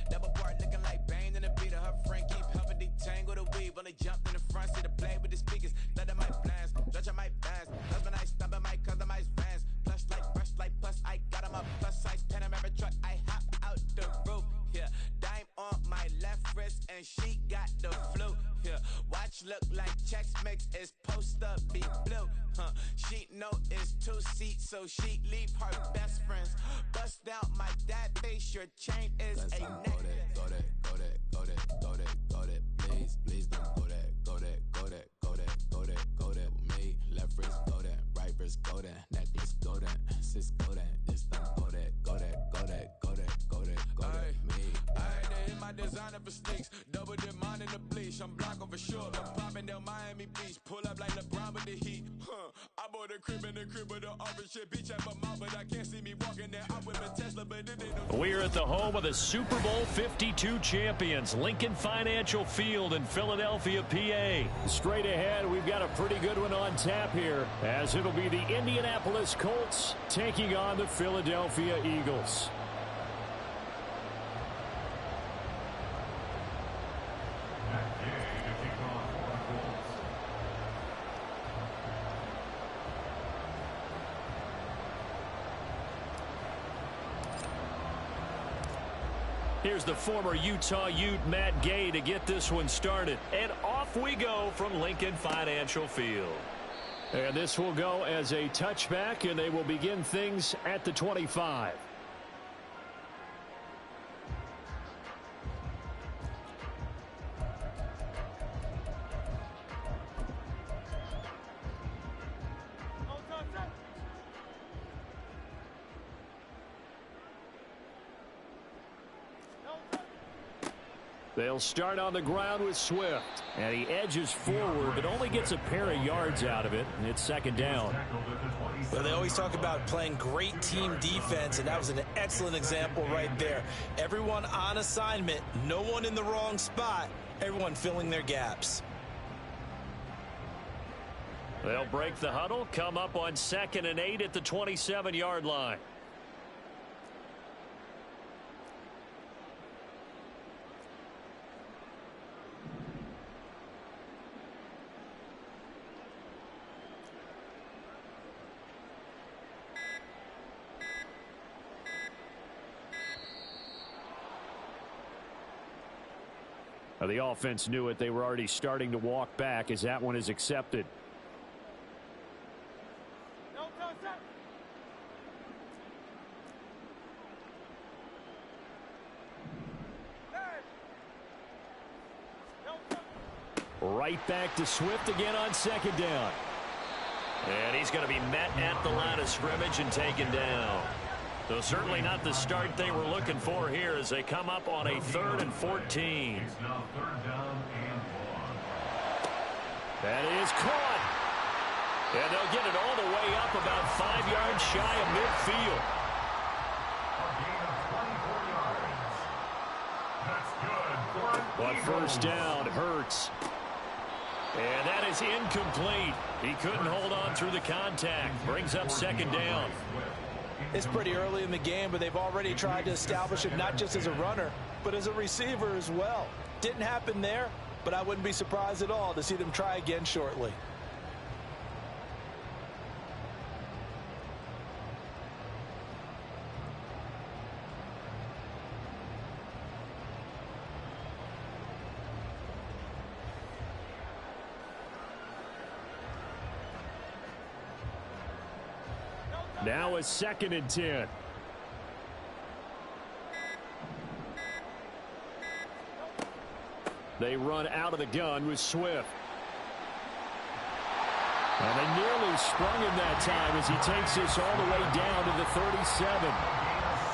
Double part looking like Bane in a beater. Her friend keep helping detangle the weave. Only jumped in the front seat to play with the speakers. Let my plans, judge on my bands. Husband, I stumble my customized vans. Plush like brush like plus. I got him a plus size Panamera truck. I hop out the roof. Yeah, dime on my left wrist and she got the flu. Yeah, watch look like Chex Mix is post up be blue. She know it's 2 seats, so she leave her best friends. Bust out my dad face, your chain is a necklace. Go that, go that, go that, go that, go that, please, please don't go that, go that, go that, go that, go that, go that with me. Left wrist go that, right wrist go that, necklace go that, sis go that, it's done go that, go that, go that, go that, go that, go that, me. I had to hit my designer for sneaks, double dip mine in the bleach. I'm blocking for sure, I'm popping down Miami Beach, pull up like LeBron with the heat. I bought a crib in the crib with the office shit, beach at my mouth, but I can't see me walking there. I'm with a Tesla, but it ain't no. We're at the home of the Super Bowl 52 champions, Lincoln Financial Field in Philadelphia, PA. Straight ahead, we've got a pretty good one on tap here, as it'll be the Indianapolis Colts taking on the Philadelphia Eagles. Here's the former Utah Ute, Matt Gay, to get this one started. And off we go from Lincoln Financial Field. And this will go as a touchback, and they will begin things at the 25. They'll start on the ground with Swift. And he edges forward, but only gets a pair of yards out of it. And it's second down. Well, they always talk about playing great team defense, and that was an excellent example right there. Everyone on assignment, no one in the wrong spot, everyone filling their gaps. They'll break the huddle, come up on 2nd and 8 at the 27-yard line. The offense knew it. They were already starting to walk back as that one is accepted. Right back to Swift again on second down. And he's going to be met at the line of scrimmage and taken down. So certainly not the start they were looking for here as they come up on a 3rd and 14. That is caught. And they'll get it all the way up about 5 yards shy of midfield. But first down hurts. And that is incomplete. He couldn't hold on through the contact. Brings up second down. It's pretty early in the game, but they've already tried to establish him not just as a runner, but as a receiver as well. Didn't happen there, but I wouldn't be surprised at all to see them try again shortly. Now a 2nd and 10. They run out of the gun with Swift. And they nearly sprung him that time as he takes this all the way down to the 37.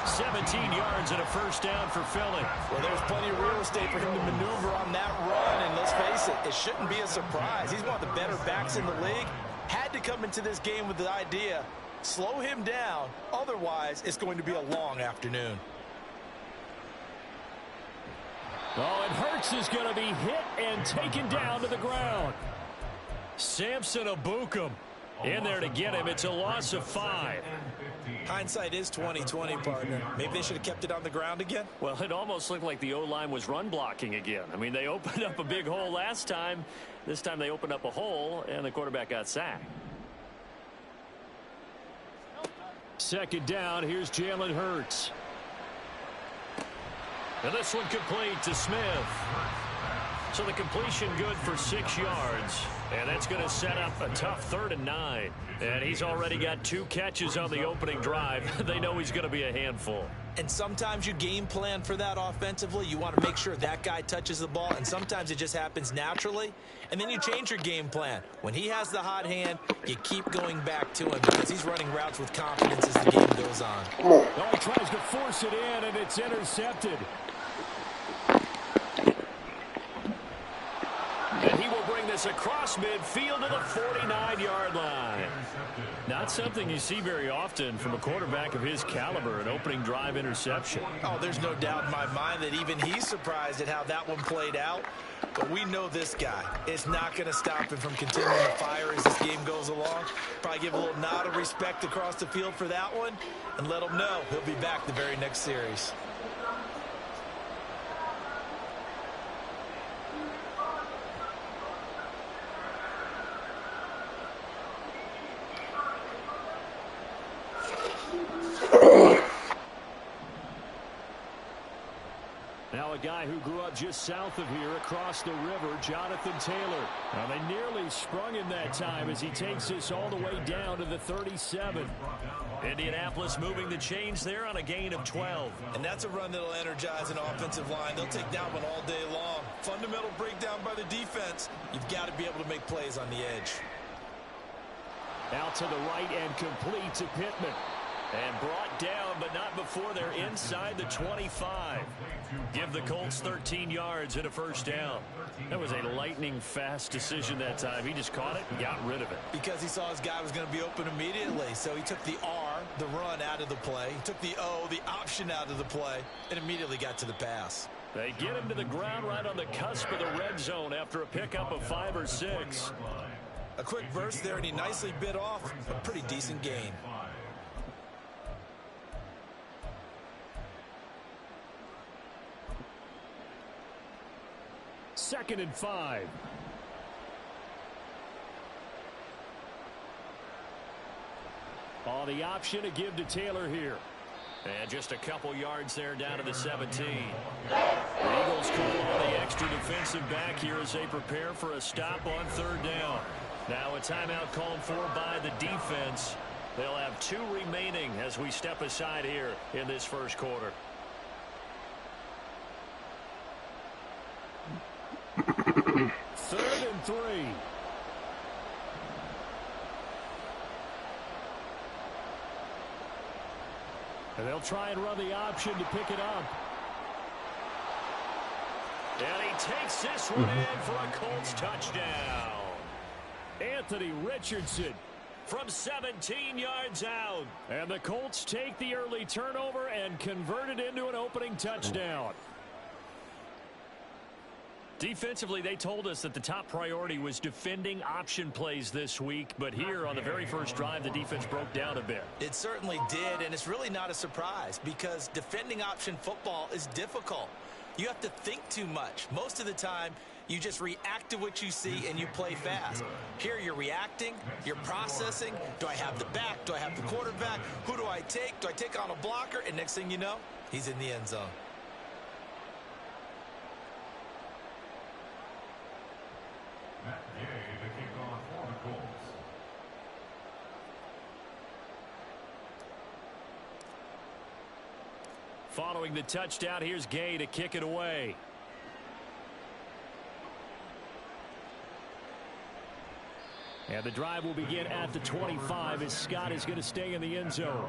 17 yards and a first down for Philly. Well, there's plenty of real estate for him to maneuver on that run, and let's face it, it shouldn't be a surprise. He's one of the better backs in the league. Had to come into this game with the idea, slow him down, otherwise it's going to be a long afternoon. Oh, and Hurts is going to be hit and taken down to the ground. Samson Abukum In there to get him. It's a loss of 5. Hindsight is 20/20, partner. Maybe they should have kept it on the ground again. Well, it almost looked like the O-line was run blocking again. I mean, they opened up a big hole last time. This time they opened up a hole, and the quarterback got sacked. Second down, here's Jalen Hurts. And this one complete to Smith. So the completion good for 6 yards. And that's going to set up a tough 3rd and 9. And he's already got 2 catches on the opening drive. They know he's going to be a handful. And sometimes you game plan for that offensively. You want to make sure that guy touches the ball. And sometimes it just happens naturally. And then you change your game plan. When he has the hot hand, you keep going back to him because he's running routes with confidence as the game goes on. Oh, he tries to force it in, and it's intercepted. And he will bring this across midfield to the 49-yard line. Not something you see very often from a quarterback of his caliber, an opening drive interception. Oh, there's no doubt in my mind that even he's surprised at how that one played out. But we know this guy is not going to stop him from continuing to fire as this game goes along. Probably give a little nod of respect across the field for that one and let him know he'll be back the very next series. Now a guy who grew up just south of here across the river, Jonathan Taylor. Now they nearly sprung him that time as he takes this all the way down to the 37. Indianapolis moving the chains there on a gain of 12. And that's a run that'll energize an offensive line. They'll take that one all day long. Fundamental breakdown by the defense. You've got to be able to make plays on the edge. Out to the right and complete to Pittman. And brought down, but not before they're inside the 25. Give the Colts 13 yards and a first down. That was a lightning-fast decision that time. He just caught it and got rid of it. Because he saw his guy was going to be open immediately. So he took the R, the run, out of the play. He took the O, the option, out of the play, and immediately got to the pass. They get him to the ground right on the cusp of the red zone after a pickup of 5 or 6. A quick burst there, and he nicely bit off a pretty decent gain. Second and 5. The option to give to Taylor here. And just a couple yards there down to the 17. The Eagles call on the extra defensive back here as they prepare for a stop on 3rd down. Now a timeout called for by the defense. They'll have 2 remaining as we step aside here in this first quarter. Third and 3. And they'll try and run the option to pick it up. And he takes this one in for a Colts touchdown. Anthony Richardson from 17 yards out. And the Colts take the early turnover and convert it into an opening touchdown. Defensively, they told us that the top priority was defending option plays this week. But here on the very first drive, the defense broke down a bit. It certainly did, and it's really not a surprise because defending option football is difficult. You have to think too much. Most of the time, you just react to what you see and you play fast. Here you're reacting, you're processing. Do I have the back? Do I have the quarterback? Who do I take? Do I take on a blocker? And next thing you know, he's in the end zone. Following the touchdown, here's Gay to kick it away. And the drive will begin at the 25 as Scott is going to stay in the end zone.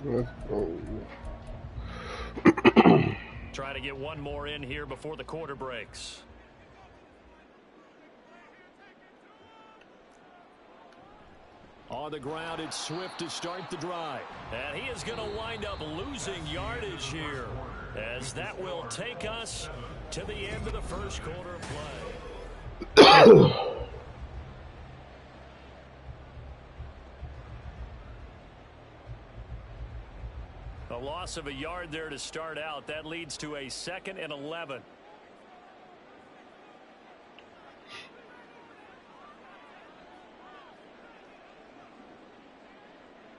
Let's go. Try to get one more in here before the quarter breaks. On On the ground, it's Swift to start the drive. And he is going to wind up losing yardage here, as that will take us to the end of the first quarter of play. A loss of a yard there to start out. That leads to a 2nd and 11.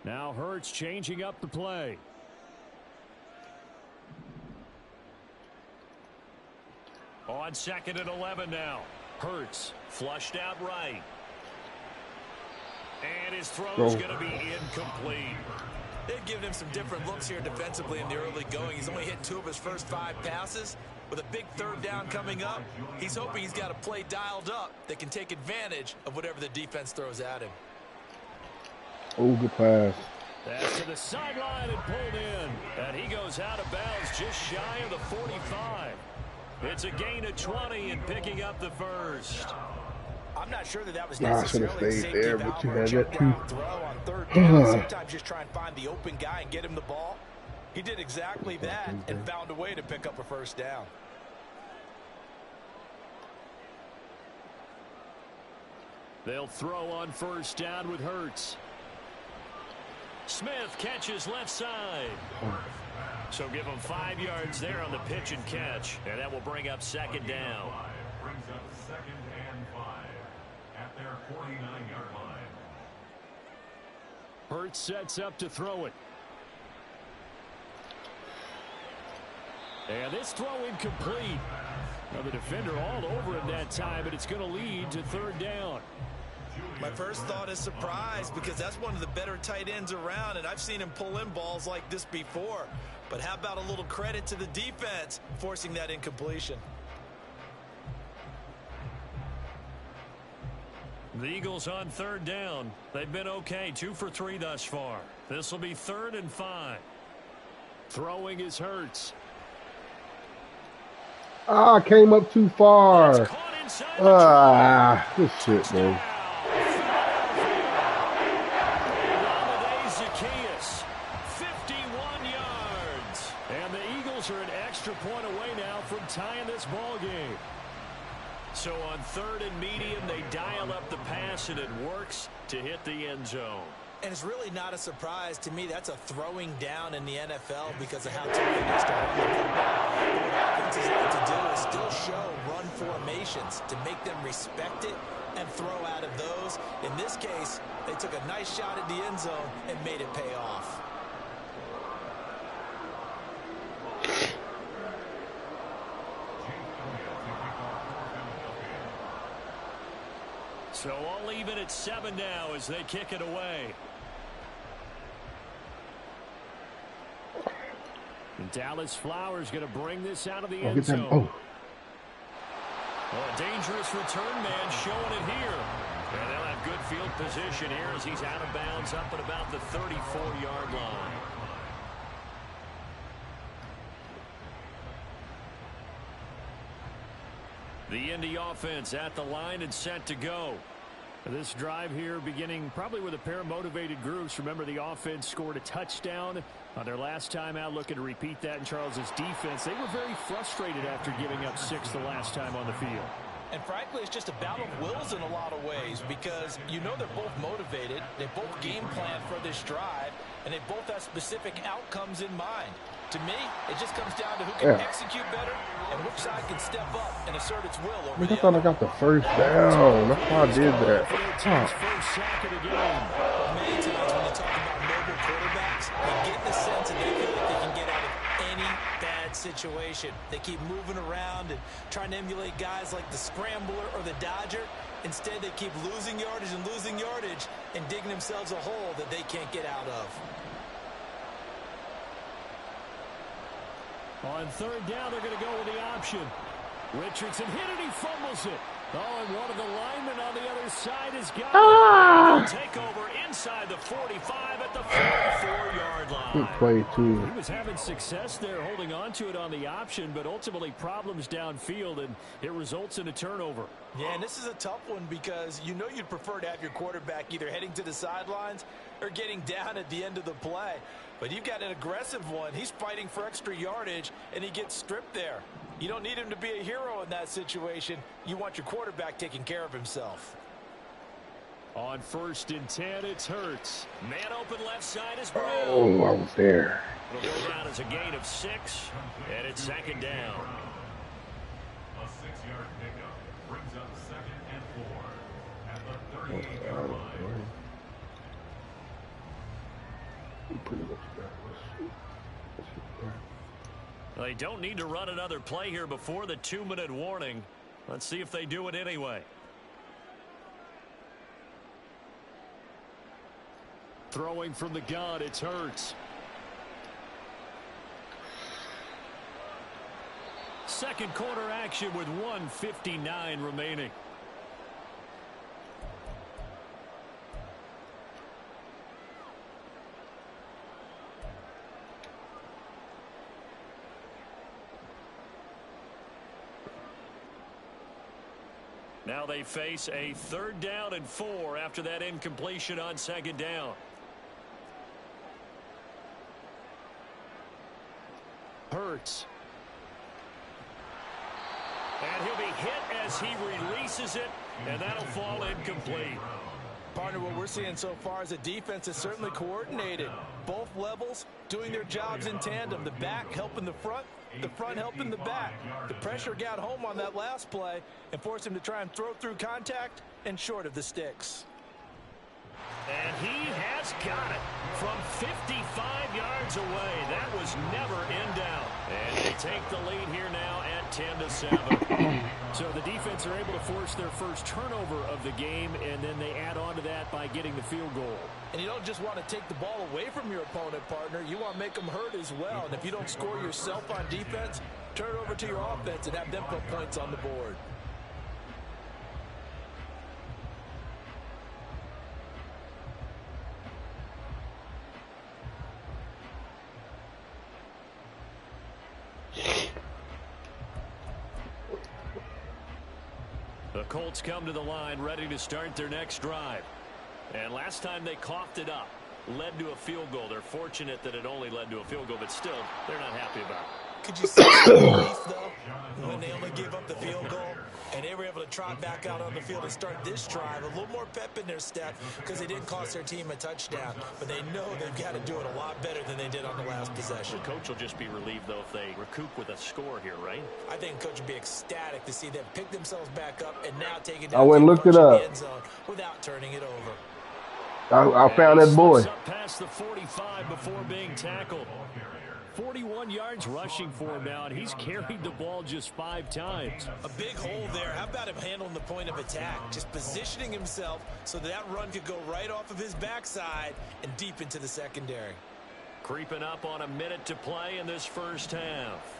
Now Hurts changing up the play. On 2nd and 11 now. Hurts flushed out right. And his throw's going to be incomplete. They've given him some different looks here defensively in the early going. He's only hit 2 of his first 5 passes. With a big 3rd down coming up, he's hoping he's got a play dialed up that can take advantage of whatever the defense throws at him. Oh, good pass. That's to the sideline and pulled in. And he goes out of bounds just shy of the 45. It's a gain of 20 and picking up the first. I'm not sure that was I should have necessarily stayed there, but you had that throw too. on 3rd down. Sometimes just try and find the open guy and get him the ball. He did exactly that and found a way to pick up a 1st down. They'll throw on 1st down with Hurts. Smith catches left side. So give him 5 yards there on the pitch and catch. And that will bring up 2nd down. Brings up 2nd and 5 at their 49-yard line. Hurts sets up to throw it. And this throw incomplete. Now the defender all over him that time, but it's going to lead to 3rd down. My first thought is surprise, because that's one of the better tight ends around, and I've seen him pull in balls like this before. But how about a little credit to the defense forcing that incompletion? The Eagles on 3rd down. They've been okay, 2 for 3 thus far. This will be 3rd and 5. Throwing is Hurts. Ah, came up too far. Good shit, man. Are an extra point away now from tying this ball game. So on 3rd and medium, they dial up the pass, and it works to hit the end zone. And it's really not a surprise to me. That's a throwing down in the NFL because of how tough it is to run the football. What offenses like to do is still show run formations to make them respect it and throw out of those. In this case, they took a nice shot at the end zone and made it pay off. So all even at 7 now as they kick it away. And Dallas Flowers going to bring this out of the end zone. Well, a dangerous return man showing it here. And they'll have good field position here as he's out of bounds up at about the 34-yard line. The Indy offense at the line and set to go. This drive here beginning probably with a pair of motivated groups. Remember, the offense scored a touchdown on their last time out, looking to repeat that in Charles's defense. They were very frustrated after giving up 6 the last time on the field. And frankly, it's just a battle of wills in a lot of ways, because you know they're both motivated, they both game plan for this drive, and they both have specific outcomes in mind. To me, it just comes down to who can execute better and which side can step up and assert its will over the I thought I got the 1st down. That's why I did that. First sack of the game. Many times when you talk about mobile quarterbacks, you get the sense that they feel like they can get out of any bad situation. They keep moving around and trying to emulate guys like the Scrambler or the Dodger. Instead, they keep losing yardage and digging themselves a hole that they can't get out of. On 3rd down, they're going to go with the option. Richardson hit it, he fumbles it. Oh, and one of the linemen on the other side has got it. Take over inside the 45 at the 44-yard line. Good play, too. He was having success there holding on to it on the option, but ultimately problems downfield, and it results in a turnover. Yeah, and this is a tough one because you know you'd prefer to have your quarterback either heading to the sidelines or getting down at the end of the play. But you've got an aggressive one. He's fighting for extra yardage, and he gets stripped there. You don't need him to be a hero in that situation. You want your quarterback taking care of himself. On 1st and 10, it's Hurts. Man open left side is Brown. Oh, I was there. It'll go down as a gain of 6, and it's 2nd down. A 6-yard pickup brings up 2nd and 4 at the 38-yard line. Pretty much that. They don't need to run another play here before the 2-minute warning. Let's see if they do it anyway. Throwing from the gun, it's Hurts. Second quarter action with 1:59 remaining. Now they face a 3rd down and 4 after that incompletion on 2nd down. Hurts. And he'll be hit as he releases it, and that'll fall incomplete. Partner, what we're seeing so far is a defense is certainly coordinated. Both levels doing their jobs in tandem. The back helping the front helping the back. The pressure got home on that last play and forced him to try and throw through contact and short of the sticks. And he has got it from 55 yards away. That was never in doubt. And they take the lead here now at 10-7. So the defense are able to force their first turnover of the game, and then they add on to that by getting the field goal. And you don't just want to take the ball away from your opponent, partner. You want to make them hurt as well. And if you don't score yourself on defense, turn it over to your offense and have them put points on the board. The Colts come to the line ready to start their next drive. And last time they coughed it up, led to a field goal. They're fortunate that it only led to a field goal, but still, they're not happy about it. Could you see the relief, though, when they only gave up the field goal and they were able to trot back out on the field and start this drive? A little more pep in their step because they didn't cost their team a touchdown, but they know they've got to do it a lot better than they did on the last possession. The coach will just be relieved, though, if they recoup with a score here, right? I think the coach would be ecstatic to see them pick themselves back up and now take it I down went and looked it up. the end zone without turning it over. I found that boy. Up past the 45 before being tackled. 41 yards rushing for him now, and he's carried the ball just 5 times. A big hole there. How about him handling the point of attack? Just positioning himself so that run could go right off of his backside and deep into the secondary. Creeping up on a minute to play in this first half.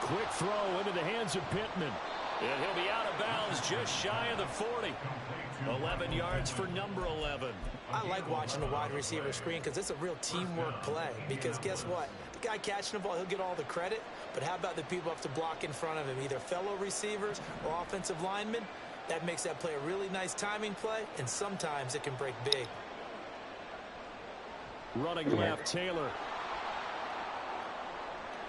Quick throw into the hands of Pittman. And he'll be out of bounds just shy of the 40. 11 yards for number 11. I like watching the wide receiver screen because it's a real teamwork play. Because guess what? The guy catching the ball, he'll get all the credit. But how about the people up to block in front of him, either fellow receivers or offensive linemen? That makes that play a really nice timing play, and sometimes it can break big. Running left, Taylor.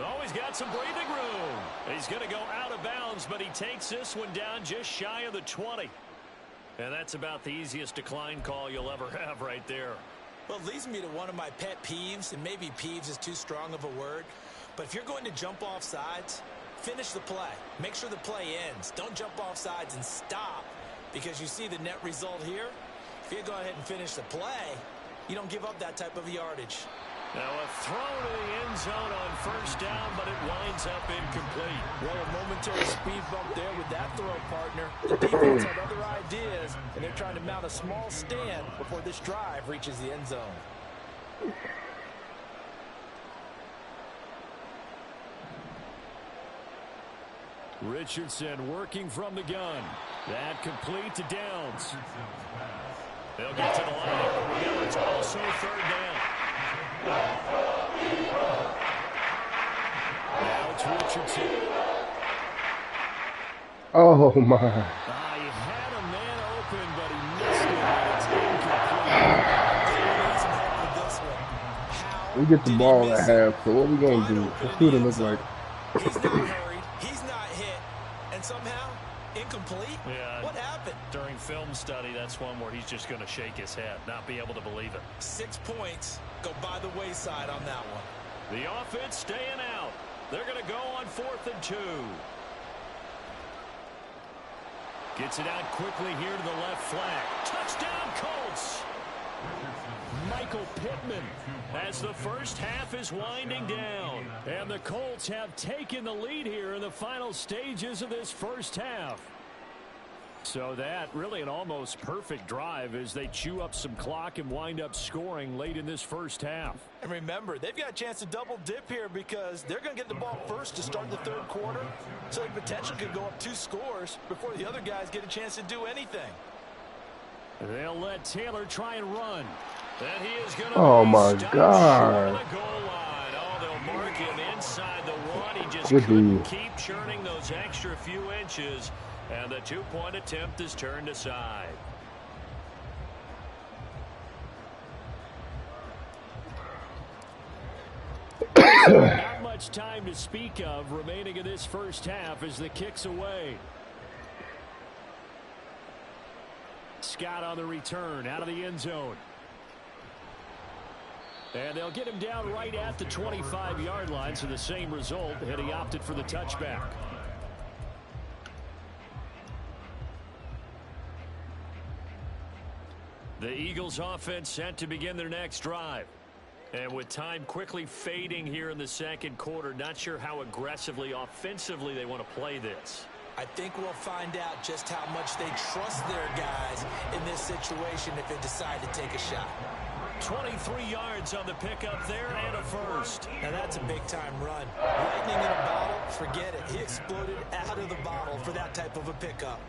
Oh, he's got some breathing room. He's going to go out of bounds, but he takes this one down just shy of the 20. And that's about the easiest decline call you'll ever have right there. Well, it leads me to one of my pet peeves, and maybe peeves is too strong of a word. But if you're going to jump off sides, finish the play. Make sure the play ends. Don't jump off sides and stop, because you see the net result here. If you go ahead and finish the play, you don't give up that type of yardage. Now a throw to the end zone on first down, but it winds up incomplete. Well, a momentary speed bump there with that throw, partner. The defense had other ideas, and they're trying to mount a small stand before this drive reaches the end zone. Richardson working from the gun. That complete to Downs. They'll get to the line. Remember, it's also third down. Now it's Richardson. Oh, my. He had a man open, but he missed it. It's incomplete. We get the ball at half, so what we going to do? Let's see what it looks like. He's not hurried. He's not hit. And somehow, incomplete? Yeah. What happened? During film study, that's one where he's just going to shake his head, not be able to believe it. 6 points go by the wayside on that one. The offense staying out. They're going to go on 4th and 2. Gets it out quickly here to the left flank. Touchdown, Colts! Michael Pittman as the first half is winding down. And the Colts have taken the lead here in the final stages of this first half. So that really an almost perfect drive as they chew up some clock and wind up scoring late in this first half. And remember, they've got a chance to double dip here because they're going to get the ball first to start the third quarter. So the potential could go up 2 scores before the other guys get a chance to do anything. They'll let Taylor try and run. And he is going to God. the goal line. Oh, they'll mark him inside the 1. He just Good couldn't D. keep churning those extra few inches. And the 2-point attempt is turned aside. Not much time to speak of remaining in this first half as the kick's away. Scott on the return out of the end zone. And they'll get him down right at the 25-yard line, so the same result, and he opted for the touchback. The Eagles offense set to begin their next drive. And with time quickly fading here in the second quarter, not sure how aggressively, offensively they want to play this. I think we'll find out just how much they trust their guys in this situation if they decide to take a shot. 23 yards on the pickup there and a first. Now that's a big-time run. Lightning in a bottle, forget it. He exploded out of the bottle for that type of a pickup.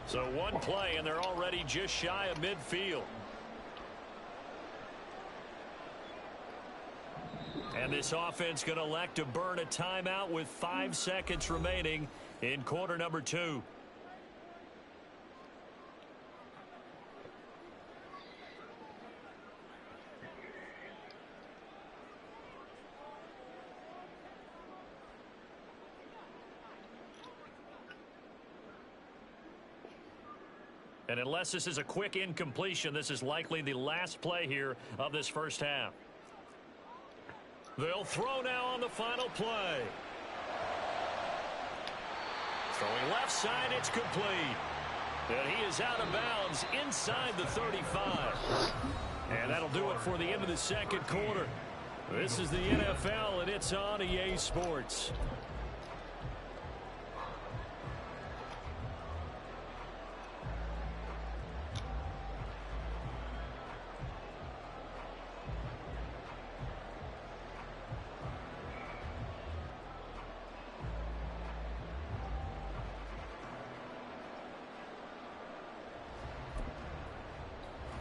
So one play, and they're already just shy of midfield. And this offense going to elect to burn a timeout with 5 seconds remaining in quarter number 2. And unless this is a quick incompletion, this is likely the last play here of this first half. They'll throw now on the final play. Throwing left side, it's complete. And he is out of bounds inside the 35. And that'll do it for the end of the second quarter. This is the NFL, and it's on EA Sports.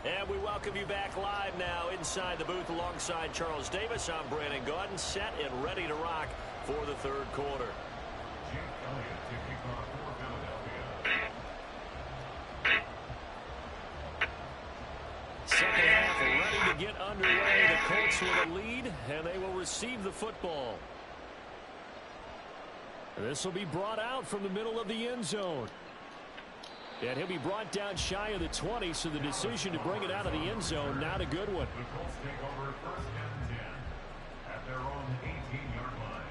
And we welcome you back live now inside the booth alongside Charles Davis. I'm Brandon Gaudin, set and ready to rock for the third quarter. Second half ready to get underway. The Colts with a lead, and they will receive the football. This will be brought out from the middle of the end zone. And he'll be brought down shy of the 20, so the decision to bring it out of the end zone, not a good one. The Colts take over 1st and 10 at their own 18-yard line.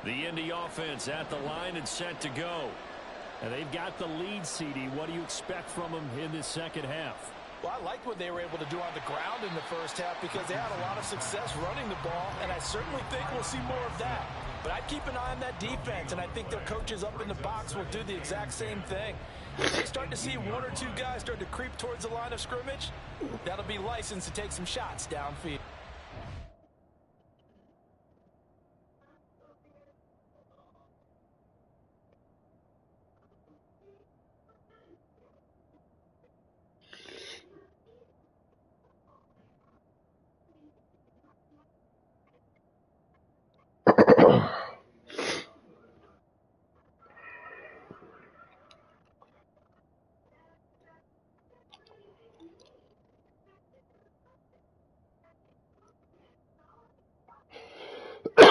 The Indy offense at the line and set to go. And they've got the lead, CD. What do you expect from them in this second half? Well, I liked what they were able to do on the ground in the first half because they had a lot of success running the ball, and I certainly think we'll see more of that. But I'd keep an eye on that defense, and I think their coaches up in the box will do the exact same thing. If they start to see one or two guys start to creep towards the line of scrimmage, that'll be license to take some shots downfield.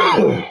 Oh,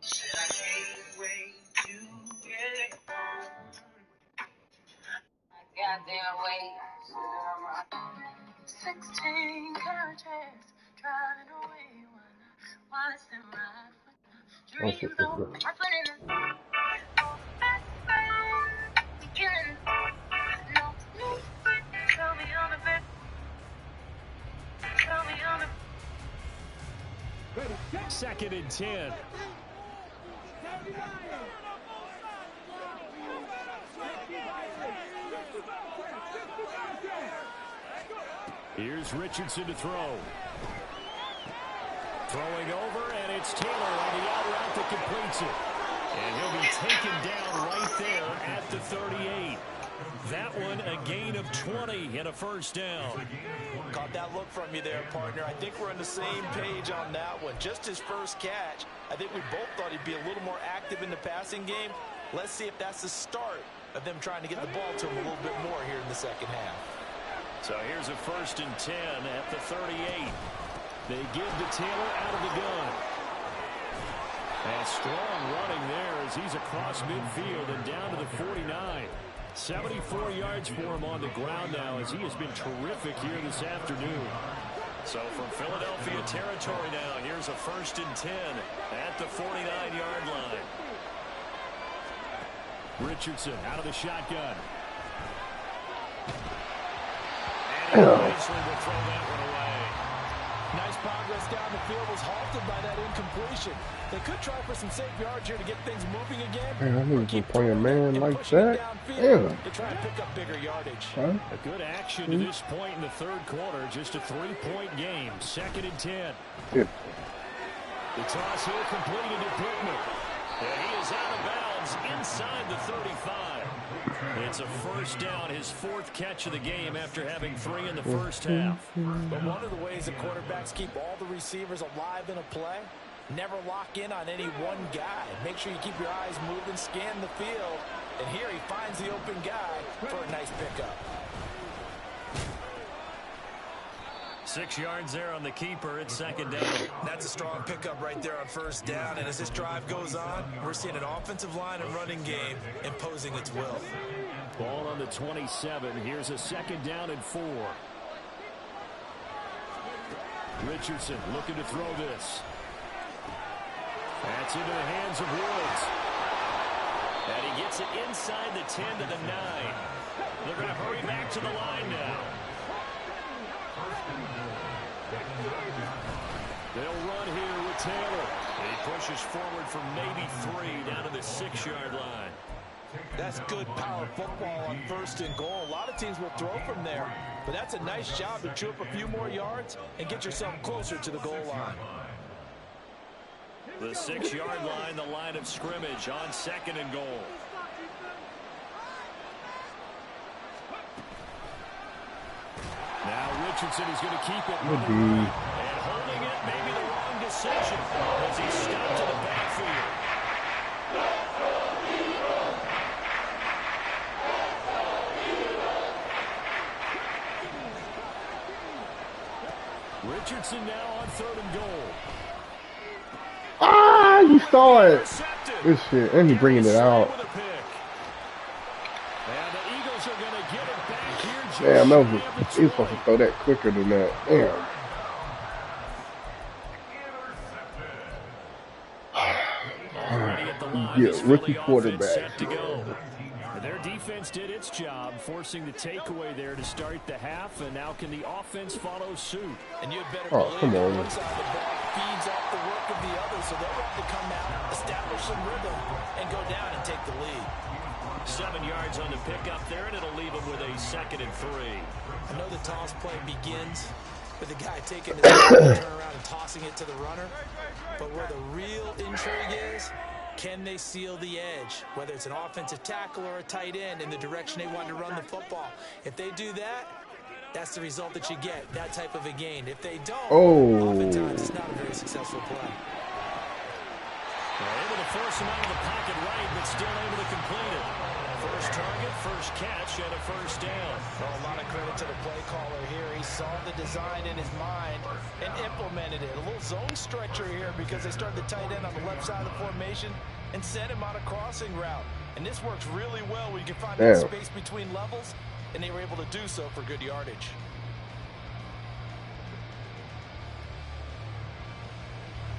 shit, shit, shit. Second and 10. Here's Richardson to throw. Throwing over, and it's Taylor on the out route that completes it. And he'll be taken down right there at the 38. That one a gain of 20 and a first down. Caught that look from you there, partner. I think we're on the same page on that one. Just his first catch. I think we both thought he'd be a little more active in the passing game. Let's see if that's the start of them trying to get the ball to him a little bit more here in the second half. So here's a first and 10 at the 38. They give to Taylor out of the gun. And strong running there as he's across midfield and down to the 49. 74 yards for him on the ground now as he has been terrific here this afternoon. So from Philadelphia territory now, here's a first and 10 at the 49-yard line. Richardson out of the shotgun. And he eventually will throw that one away. Nice progress down the field, was halted by that incompletion. They could try for some safe yards here to get things moving again. Man, I need to play a man like that. Yeah. To try and pick up bigger yardage. Huh? A good action to this point in the third quarter. Just a 3-point game. Second and 10. Yeah. The toss here completed to Pittman. And he is out of bounds inside the 35. It's a first down, his fourth catch of the game after having 3 in the first half. But one of the ways that quarterbacks keep all the receivers alive in a play, never lock in on any one guy. Make sure you keep your eyes moving, scan the field, and here he finds the open guy for a nice pickup. 6 yards there on the keeper. It's second down. That's a strong pickup right there on first down, and as this drive goes on, we're seeing an offensive line and running game imposing its will. Ball on the 27. Here's a second down and 4. Richardson looking to throw this. That's into the hands of Woods. And he gets it inside the 10 to the 9. They're going to hurry back to the line now. They'll run here with Taylor. He pushes forward from maybe 3 down to the 6-yard line. That's good power football on 1st and goal. A lot of teams will throw from there, but that's a nice job to chew up a few more yards and get yourself closer to the goal line. The 6-yard line, the line of scrimmage on 2nd and goal. Now Richardson is going to keep it. And holding it, maybe the wrong decision as he stopped to the backfield. Richardson now on 3rd and goal. Ah, you saw it. This shit, and he's bringing it out. Damn, that was he was supposed to throw that quicker than that. Damn. Yeah, rookie quarterback. Their defense did its job, forcing the takeaway there to start the half, and now can the offense follow suit? And you'd better come on. one side of the ball feeds off the work of the other, so they're ready to come out, establish some rhythm, and go down and take the lead. 7 yards on the pickup there, and it'll leave them with a 2nd and 3. I know the toss play begins with the guy taking his turn around and tossing it to the runner, but where the real intrigue is, can they seal the edge, whether it's an offensive tackle or a tight end in the direction they want to run the football? If they do that, that's the result that you get, that type of a gain. If they don't, oftentimes it's not a very successful play. They're able to force him out of the pocket right, but still able to complete it. First target, first catch, and a 1st down. Well, a lot of credit to the play caller here. He saw the design in his mind and implemented it. A little zone stretcher here because they started the tight end on the left side of the formation and sent him on a crossing route. And this works really well when you can find that space between levels, and they were able to do so for good yardage.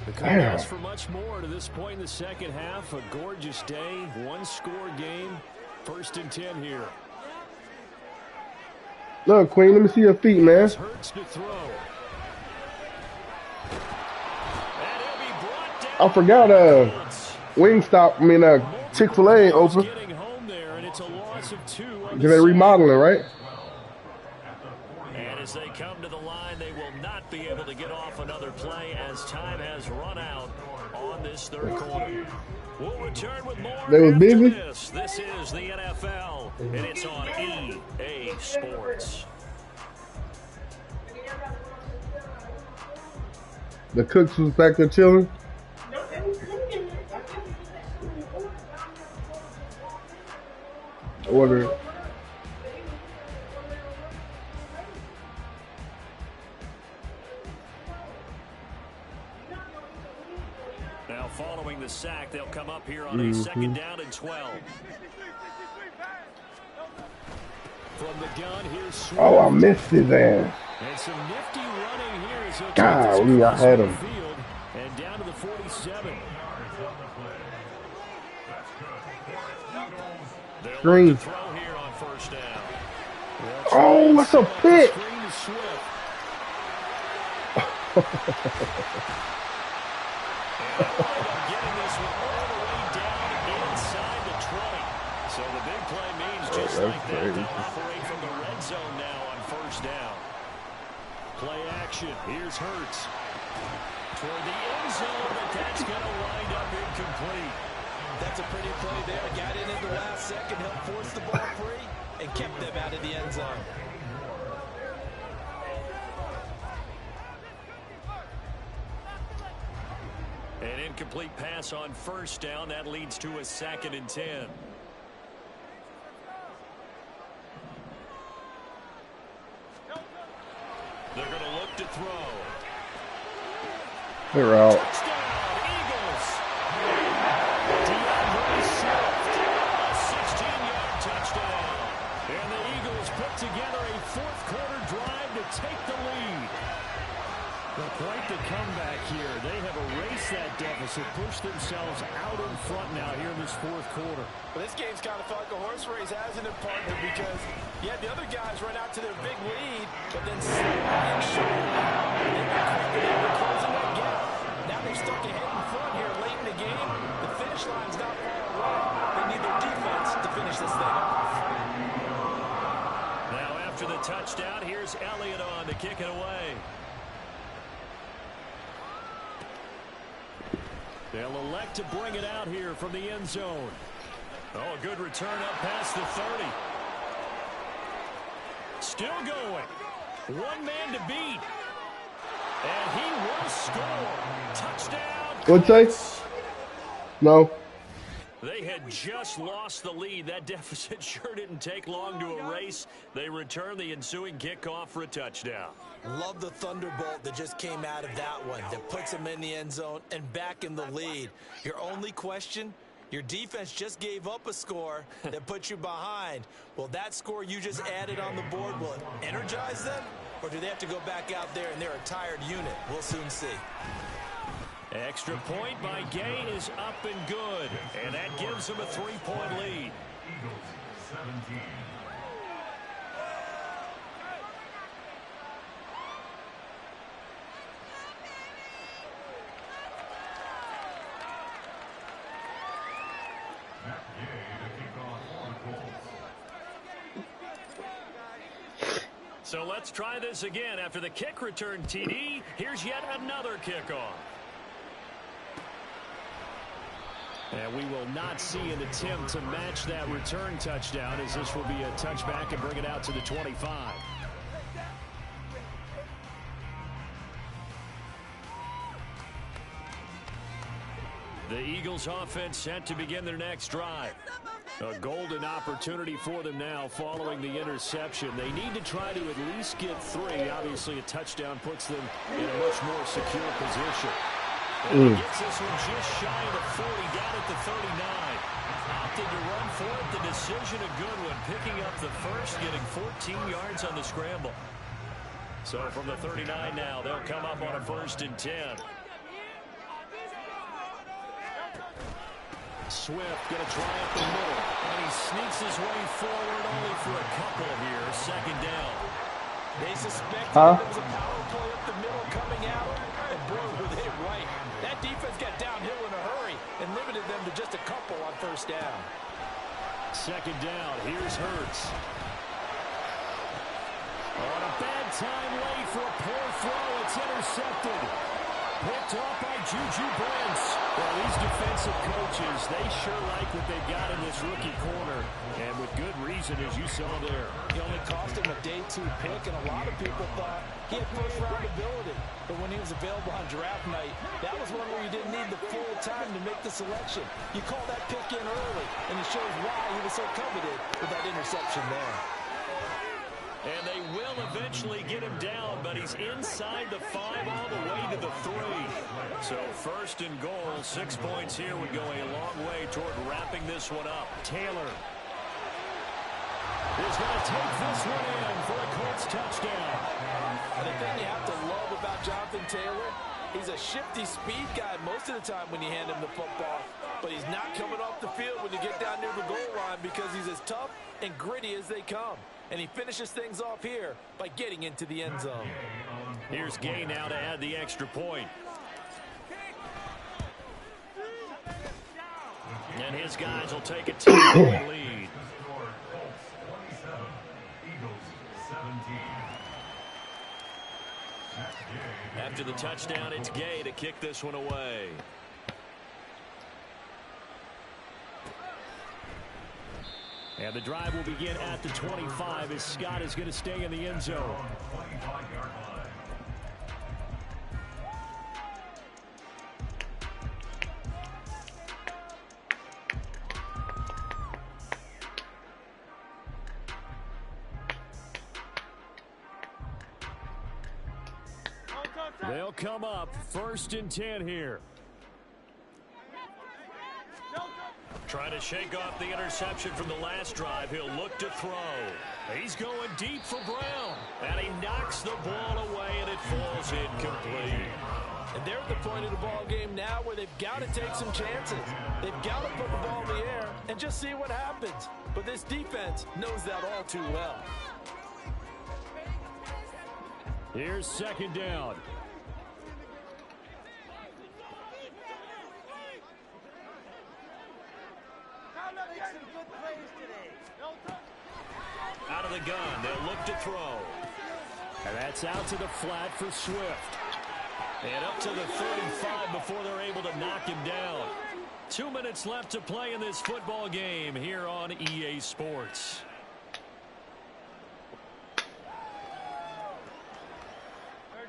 The couldn't ask for much more to this point in the 2nd half. A gorgeous day, 1-score game. 1st and 10 here. Look, Queen, let me see your feet, man. Hurts to throw. I forgot Wingstop, Chick-fil-A open. Getting home there, and it's a loss of 2. They're remodeling, right? And as they come to the line, they will not be able to get off another play as time has run out on this 3rd quarter. We'll return with more they was busy. This is the NFL, and it's on EA Sports. The cooks was back there chilling. Order. Now following the sack, they'll come up here on a 2nd down and 12. From the gun, here's Swift. Oh, I missed his ass. And some nifty running here as he'll Golly, I had him. Field and down to the 47. Green. Throw here on 1st down. Oh, that's a pick. Getting this one all the way down inside the 20. So the big play means just like that, they'll operate from the red zone now on 1st down. Play action. Here's Hurts. Toward the end zone, but that's going to wind up incomplete. That's a pretty play there. Got in at the last second, helped force the ball free, and kept them out of the end zone. An incomplete pass on 1st down. That leads to a 2nd and 10. They're going to look to throw. They're out. Touchdown, Eagles. A 16-yard touchdown. And the Eagles put together a 4th quarter drive to take the lead. Well, quite the comeback here. They have erased that deficit, pushed themselves out in front now here in this fourth quarter. But this game's kind of felt like a horse race, hasn't it, partner? Because you had the other guys run out to their big lead, but then slide short. They've been closing that gap. Now they're stuck ahead in front here late in the game. The finish line's not far away. They need their defense to finish this thing off. Now after the touchdown, here's Elliott on to kick it away. They'll elect to bring it out here from the end zone. Oh, a good return up past the 30. Still going. One man to beat. And he will score. Touchdown. What'd say? No. They had just lost the lead. That deficit sure didn't take long to erase. They return the ensuing kickoff for a touchdown. Love the thunderbolt that just came out of that one. That puts them in the end zone and back in the lead. Your only question, your defense just gave up a score that put you behind. Well, that score you just added on the board, will it energize them? Or do they have to go back out there and they're a tired unit? We'll soon see. Extra point by Gay is up and good. And that gives them a 3-point lead. Eagles 17. Matt Gay to kick off for the Colts. So let's try this again. After the kick return TD, here's yet another kickoff. And we will not see an attempt to match that return touchdown, as this will be a touchback and bring it out to the 25. The Eagles offense set to begin their next drive. A golden opportunity for them now following the interception. They need to try to at least get 3. Obviously, a touchdown puts them in a much more secure position. And he gets this one just shy of the 40, down at the 39. Opted to run for it. The decision a good one. Picking up the first, getting 14 yards on the scramble. So from the 39 now, they'll come up on a 1st and 10. Swift going to try up the middle. And he sneaks his way forward only for a couple here. 2nd down. They suspected there was a power play up the middle coming out. And boy, were they right. That defense got downhill in a hurry and limited them to just a couple on 1st down. 2nd down. Here's Hurts. On a bad time late for a poor throw. It's intercepted. Picked off by Juju Brents. Well, these defensive coaches, they sure like what they've got in this rookie corner. And with good reason, as you saw there. He only cost him a day 2 pick, and a lot of people thought he had first-round ability. But when he was available on draft night, that was one where you didn't need the full time to make the selection. You call that pick in early, and it shows why he was so coveted with that interception there. And they will eventually get him down, but he's inside the 5 all the way to the 3. So 1st and goal, 6 points here would go a long way toward wrapping this one up. Taylor is going to take this one in for a Colts touchdown. And the thing you have to love about Jonathan Taylor, he's a shifty speed guy most of the time when you hand him the football. But he's not coming off the field when you get down near the goal line because he's as tough and gritty as they come. And he finishes things off here by getting into the end zone. Here's Gay now to add the extra point. And his guys will take a 2-point lead. After the touchdown, it's Gay to kick this one away. And the drive will begin at the 25 as Scott is going to stay in the end zone. They'll come up 1st and 10 here. Trying to shake off the interception from the last drive. He'll look to throw. He's going deep for Brown. And he knocks the ball away, and it falls incomplete. And they're at the point of the ball game now where they've got to take some chances. They've got to put the ball in the air and just see what happens. But this defense knows that all too well. Here's second down. Out of the gun, they'll look to throw. And that's out to the flat for Swift. And up to the 35 before they're able to knock him down. 2 minutes left to play in this football game here on EA Sports.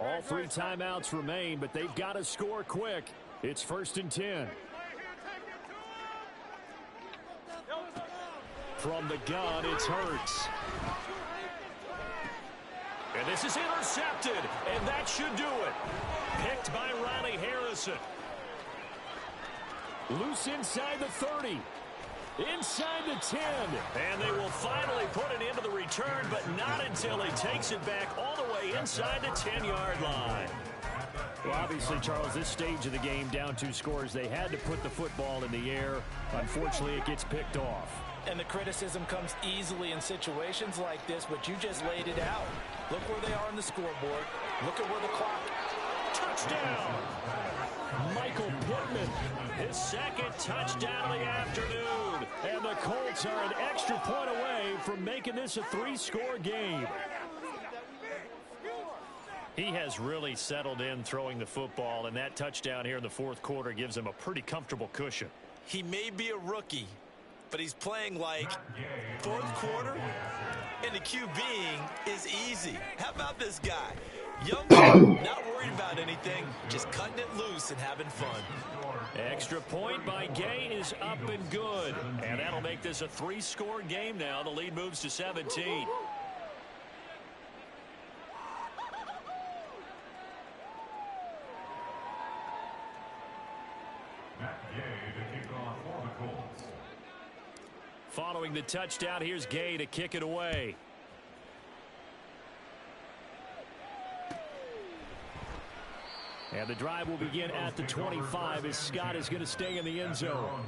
All 3 timeouts remain, but they've got to score quick. It's 1st and 10. From the gun, it's Hurts. And this is intercepted, and that should do it. Picked by Riley Harrison. Loose inside the 30. Inside the 10. And they will finally put it into the return, but not until he takes it back all the way inside the 10-yard line. Well, obviously, Charles, this stage of the game, down 2 scores, they had to put the football in the air. Unfortunately, it gets picked off. And the criticism comes easily in situations like this, but you just laid it out. Look where they are on the scoreboard. Look at where the clock. Touchdown! Michael Pittman. His second touchdown of the afternoon. And the Colts are an extra point away from making this a 3-score game. He has really settled in throwing the football, and that touchdown here in the 4th quarter gives him a pretty comfortable cushion. He may be a rookie, but he's playing like 4th quarter, and the QBing is easy. How about this guy? Young, not worried about anything, just cutting it loose and having fun. Extra point by Gay is up and good. And that'll make this a 3-score game now. The lead moves to 17. Following the touchdown, here's Gay to kick it away. And the drive will begin at the 25 as Scott is going to stay in the end zone.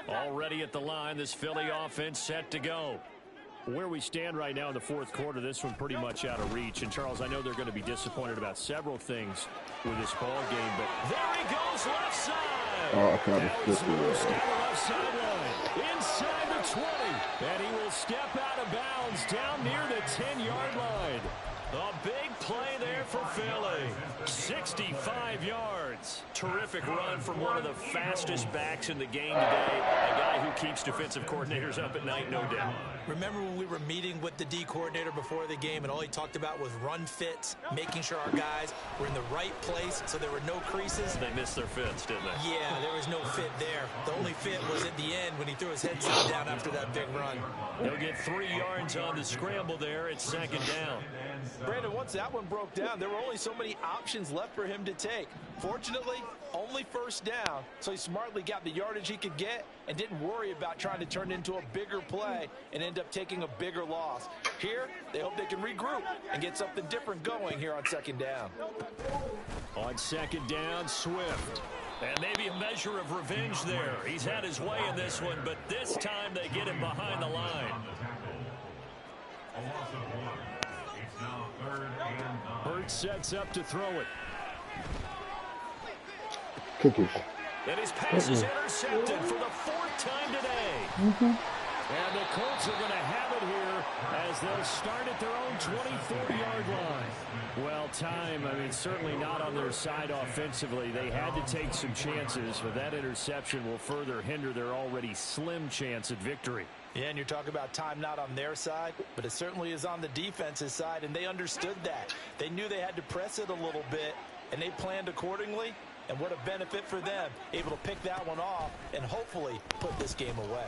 Already at the line, this Philly offense set to go. Where we stand right now in the 4th quarter, this one pretty much out of reach. And, Charles, I know they're going to be disappointed about several things with this ball game, but there he goes, left side. Oh, I kind of Alex moves down the left sideline, inside the 20, and he will step out of bounds down near the 10-yard line. A big play there for Philly. 65 yards. Terrific run from one of the fastest backs in the game today. A guy who keeps defensive coordinators up at night, no doubt. Remember when we were meeting with the D coordinator before the game and all he talked about was run fits, making sure our guys were in the right place so there were no creases? They missed their fits, didn't they? Yeah, there was no fit there. The only fit was at the end when he threw his headset down after that big run. They'll get 3 yards on the scramble there. It's 2nd down. Brandon, once that one broke down, there were only so many options left for him to take. Fortunately, only 1st down, so he smartly got the yardage he could get and didn't worry about trying to turn it into a bigger play and end up taking a bigger loss. Here, they hope they can regroup and get something different going here on 2nd down. On 2nd down, Swift. And maybe a measure of revenge there. He's had his way in this one, but this time they get him behind the line. Hurts sets up to throw it. Cookies. And his pass is intercepted for the 4th time today. And the Colts are going to have it here as they'll start at their own 24-yard line. Well, time, I mean, certainly not on their side offensively. They had to take some chances, but that interception will further hinder their already slim chance at victory. Yeah, and you're talking about time not on their side, but it certainly is on the defense's side, and they understood that. They knew they had to press it a little bit, and they planned accordingly, and what a benefit for them, able to pick that one off and hopefully put this game away.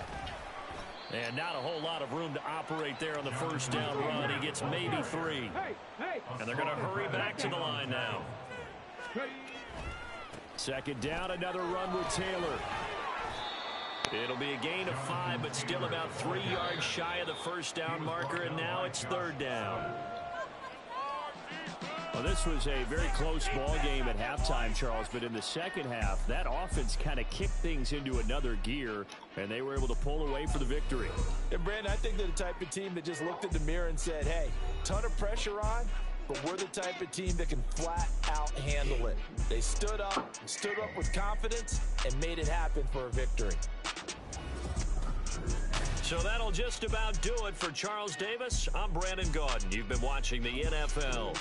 And not a whole lot of room to operate there on the 1st down run. He gets maybe 3. And they're going to hurry back to the line now. Second down, another run with Taylor. It'll be a gain of 5, but still about 3 yards shy of the first down marker, and now it's third down. Well, this was a very close ball game at halftime, Charles, but in the second half, that offense kind of kicked things into another gear, and they were able to pull away for the victory. And, Brandon, I think they're the type of team that just looked in the mirror and said, hey, ton of pressure on, but we're the type of team that can flat out handle it. They stood up with confidence and made it happen for a victory. So that'll just about do it for Charles Davis. I'm Brandon Gaudin. You've been watching the NFL.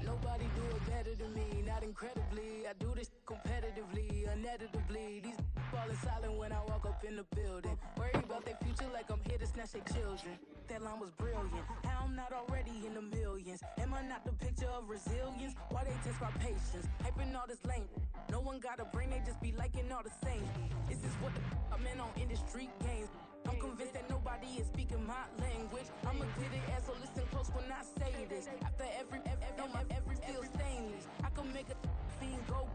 Nobody do it better than me, not incredibly. I do this competitively, uneditably. These falling silent when I walk up in the building. Worry about their future like I'm here to snatch their children. That line was brilliant. How I'm not already in the millions. Am I not the picture of resilience? Why they test my patience? Hyping all this lame. No one got a brain, they just be liking all the same. This is what I'm in on industry games. I'm convinced that nobody is speaking my language. I'm a good ass, so listen close when I say this. After every feel stainless. I can make a fiend go.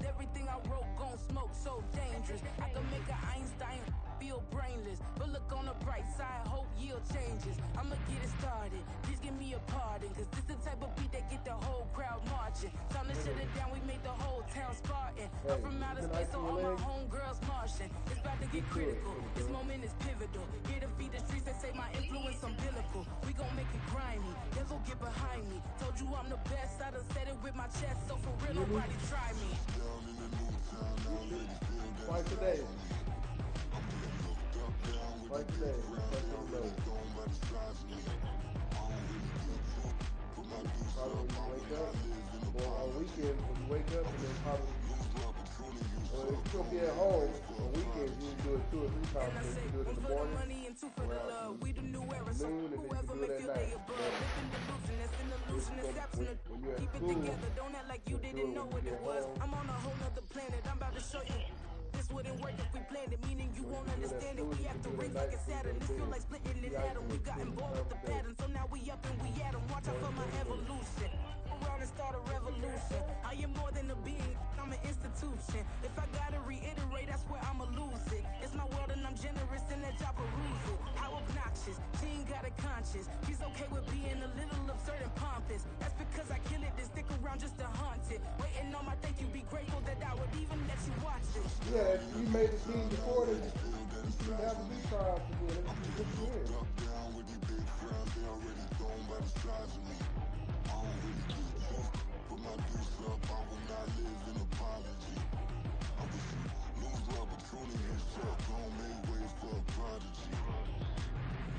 Everything I wrote gon' smoke, so dangerous. I can make an Einstein feel brainless. But look on the bright side, hope yield changes. I'ma get it started, please give me a pardon. Cause this the type of beat that get the whole crowd marching. Time to shut it down, we made the whole town Spartan. I'm from outer space, so all my homegirls Martian. It's about to get critical, this moment is pivotal. Here to feed the streets, they say my influence umbilical. We gon' make it grimy, never get behind me. Told you I'm the best, I done said it with my chest. So for real, nobody try me. Fight today. Fight today. Probably when you wake up, or on weekends when you wake up, and then probably, well, if you're gonna be at home on weekends, you can do it 2 or 3 times. So you can do it in the morning, around noon, and then you can do it at night. When you're at school, Don't act like you didn't know what it was. I'm on a whole nother planet, I'm about to show you. This wouldn't work if we planned it, meaning you won't understand it. We have to rings like a Saturn. This feel like splitting an atom. We got involved with the pattern, so now we up and we at 'em. Watch out for my evolution. Around and start a revolution. I am more than a being, I'm an institution. If I gotta reiterate, that's where I'ma lose it. It's my world and I'm generous in that job peruse it. How obnoxious, she ain't got a conscience. She's okay with being a little absurd and pompous. That's because I kill it, then stick around just to haunt it. Waiting on my thank you, be grateful that I would even let you watch it. yeah, you made the team before this. You shouldn't have to be tried to do it. It's good.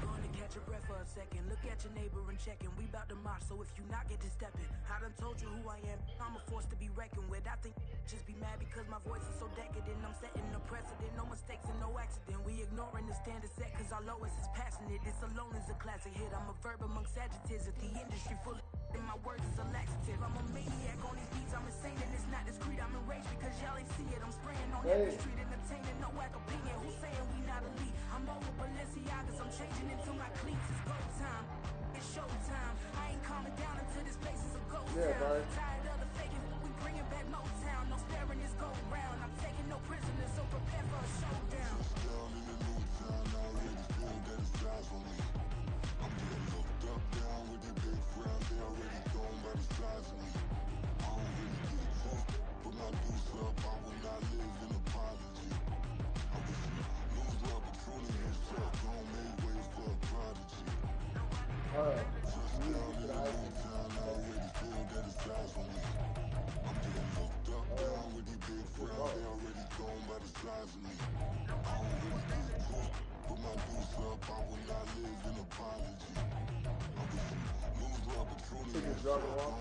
Gonna catch your breath for a second. Look at your neighbor and checking. We bout to march, so if you not get to stepping. I done told you who I am. I'm a force to be reckoned with. I think just be mad because my voice is so decadent. I'm setting a precedent. No mistakes and no accident. We ignoring the standard set cause our lowest is passionate. This alone is a classic hit. I'm a verb amongst adjectives. If the industry full of and my words is a laxative. I'm a maniac on these beats. I'm insane and it's not discreet. I'm enraged because y'all ain't see it. I'm spraying on every street, entertaining no whack opinion. Who's saying we not elite? I'm over Balenciagas. I'm changing into my cleats. It's go time. It's showtime. I ain't calming down until this place is a ghost town. Tired of the faking. We bringing back Motown. No sparing this go round. I'm taking no prisoners, so prepare for a showdown. Music to the ice. drug walk.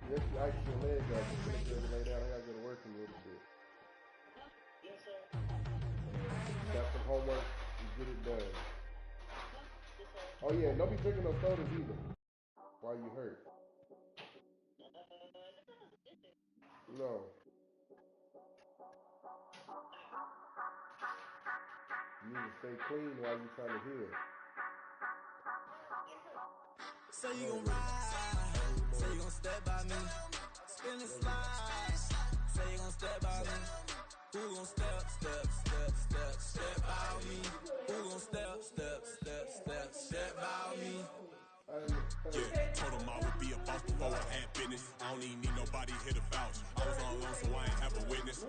Yes, you ice your leg up. You feel good to lay down. I gotta go to work in a little bit. Got some homework and get it done. Oh yeah, don't be drinking no sodas either while you hurt. No. You need to stay clean while you're trying to heal. Say you gon' ride, say you gon' step by me, spin and slide, say you gon' step by me, who gon' step by me, who gon' step by me. Yeah, told him I would be a boss before I had business. I don't even need nobody here to vouch. I was all alone, so I ain't have a witness.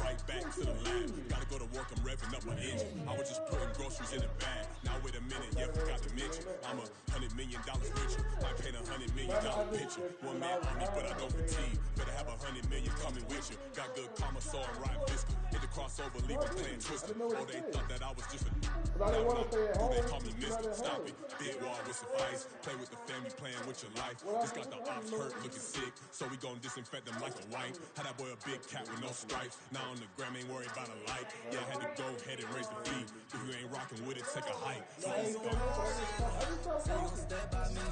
Right back to the lab. Gotta go to work, I'm revving up my engine. I was just putting groceries in a bag. Now wait a minute, yeah, forgot to mention. I'm $100 million richer. I paint $100 million picture. One man army, but I don't fatigue. Better have 100 million coming with you. Got good karma, so I'm riding fiscal. Hit the crossover, leave them playing twister. Oh, they thought that I was just a. Now when I do, they call me Mister. Stop it. Big wall with some ice. Play with the family, playing with your life. Just got the ops hurt, looking sick. So we gon' disinfect them like a wipe. Had that boy a big cat with no stripes. Now on the gram, ain't worried about a light. Yeah, I had to go ahead and raise the fee. If you ain't rocking with it, take a hike. So let's go. Say you gon' step by me,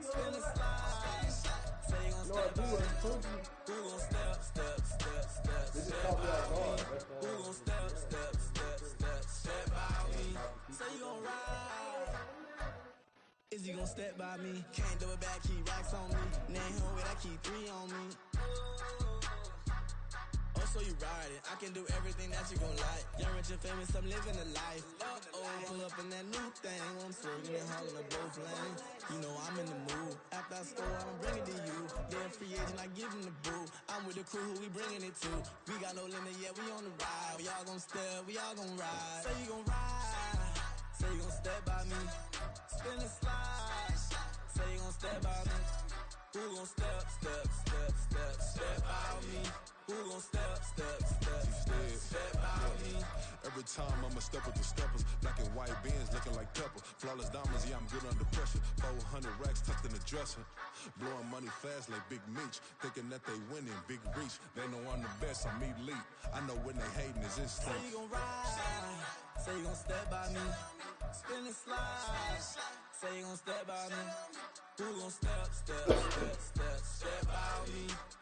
spin and slide. Say you gon' step by me, who gon' step by me? Who gon' step by me? Say you gon' ride. Is you gon' step by me? Can't do it back, keep racks on me. Name home with I keep 3 on me. Oh, so you ride it. I can do everything that you gon' like. Young, rich, and famous, I'm living a life. Pull up in that new thing. I'm swerving and hogging up both lanes. You know I'm in the mood. After I score, I'ma bring it to you. They're a free agent, I give them the boo. I'm with the crew, who we bringing it to. We got no limit, yeah, we on the ride. We all gon' step, we all gon' ride. Say you gon' ride. Say you gon' step by me. Spin and slide. Say you gon' step by me. Who gon' step by me? Who gon' step by me? Every time I'ma step with the steppers. Black and white beans looking like pepper. Flawless diamonds, yeah, I'm good under pressure. 400 racks tucked in the dresser. Blowing money fast like Big Meech. Thinking that they winning, big reach. They know I'm the best, I'm elite. I know when they hating is instinct. Say you gon' ride. Say you gon' step by me. Spin and slide. Say you gon' step by me. Who gon' step by me?